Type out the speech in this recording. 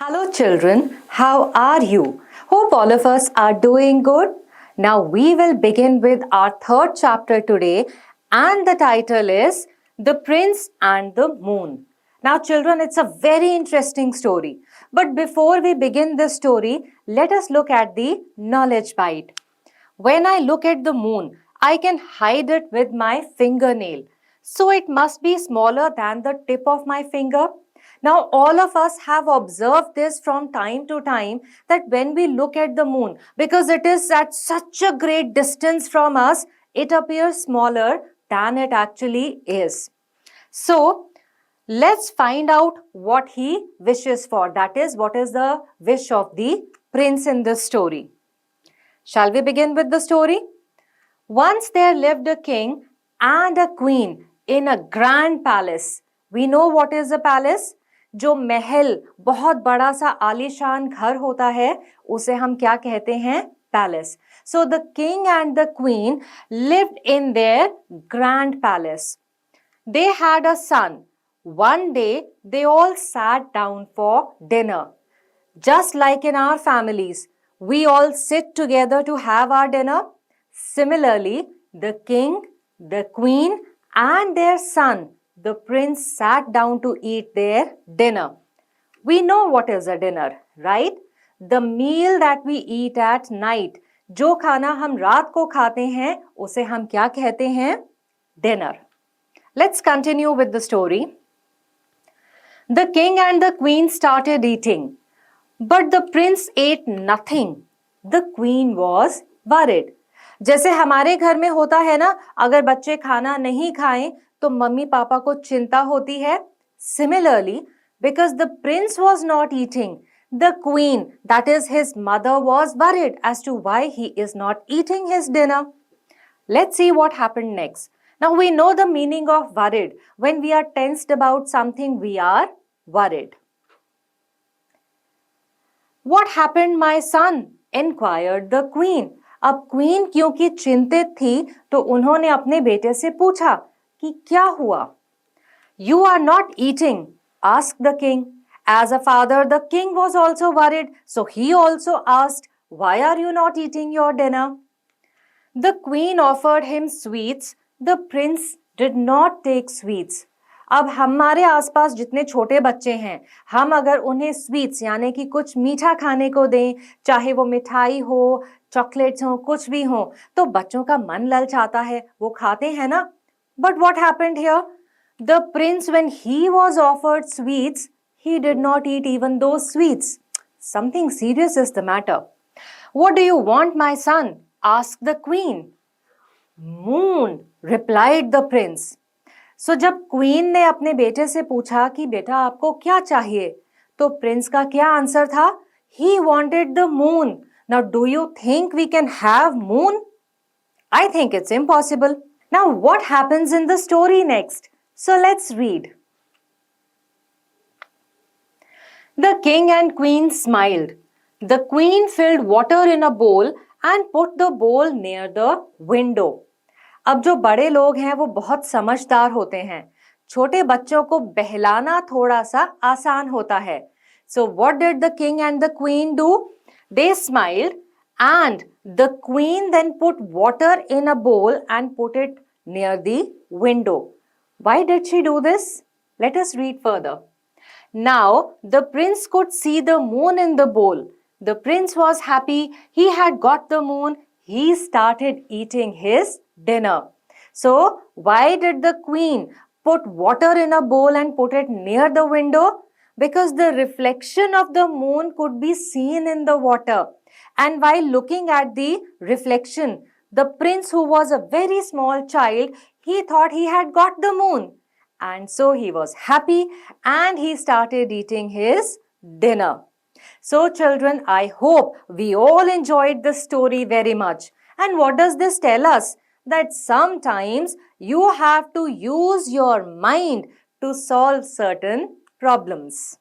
Hello, children. How are you? Hope all of us are doing good. Now, we will begin with our third chapter today, and the title is The Prince and the Moon. Now, children, it's a very interesting story. But before we begin this story, let us look at the knowledge bite. When I look at the moon, I can hide it with my fingernail. So it must be smaller than the tip of my finger. Now, all of us have observed this from time to time that when we look at the moon, because it is at such a great distance from us, it appears smaller than it actually is. So, let's find out what he wishes for. That is, what is the wish of the prince in this story. Shall we begin with the story? Once there lived a king and a queen in a grand palace. We know what is a palace? जो महल बहुत बड़ा सा आलीशान घर होता है उसे हम क्या कहते हैं? Palace. So the king and the queen lived in their grand palace. They had a son. One day they all sat down for dinner. Just like in our families, we all sit together to have our dinner. Similarly, the king, the queen, and their son, the prince, sat down to eat their dinner. We know what is a dinner, right? The meal that we eat at night. जो खाना हम रात को खाते हैं, उसे हम क्या कहते हैं? Dinner. Let's continue with the story. The king and the queen started eating. But the prince ate nothing. The queen was worried. जैसे हमारे घर में होता है ना, अगर बच्चे खाना नहीं खाएं तो मम्मी पापा को चिंता होती है. Similarly, because the prince was not eating, the queen, that is his mother, was worried as to why he is not eating his dinner. Let's see what happened next. Now we know the meaning of worried. When we are tensed about something, we are worried. What happened, my son? Inquired the queen. अब queen क्योंकि चिंतित थी तो उन्होंने अपने बेटे से पूछा कि क्या हुआ? You are not eating, asked the king. As a father, the king was also worried, so he also asked, why are you not eating your dinner? The queen offered him sweets. The prince did not take sweets. अब हमारे आसपास जितने छोटे बच्चे हैं, हम अगर उन्हें स्वीट्स यानी कि कुछ मीठा खाने को दें, चाहे वो मिठाई हो, चॉकलेट्स हो, कुछ भी हो, तो बच्चों का मन ललचाता है, वो खाते हैं ना. But what happened here? The prince, when he was offered sweets, he did not eat even those sweets. Something serious is the matter. What do you want, my son? Asked the queen. Moon, replied the prince. So जब queen ने अपने बेटे से पूछा कि बेटा आपको क्या चाहिए, तो प्रिंस का क्या आंसर था? He wanted the moon. Now do you think we can have moon? I think it's impossible. Now what happens in the story next? So let's read. The king and queen smiled. The queen filled water in a bowl and put the bowl near the window. अब जो बड़े लोग हैं वो बहुत समझदार होते हैं. छोटे बच्चों को बहलाना थोड़ा सा आसान होता है. So what did the king and the queen do? They smiled and the queen then put water in a bowl and put it near the window. Why did she do this? Let us read further. Now the prince could see the moon in the bowl. The prince was happy. He had got the moon. He started eating his dinner. So, why did the queen put water in a bowl and put it near the window? Because the reflection of the moon could be seen in the water. And while looking at the reflection, the prince, who was a very small child, he thought he had got the moon. And so he was happy and he started eating his dinner. So children, I hope we all enjoyed this story very much. And what does this tell us? That sometimes you have to use your mind to solve certain problems.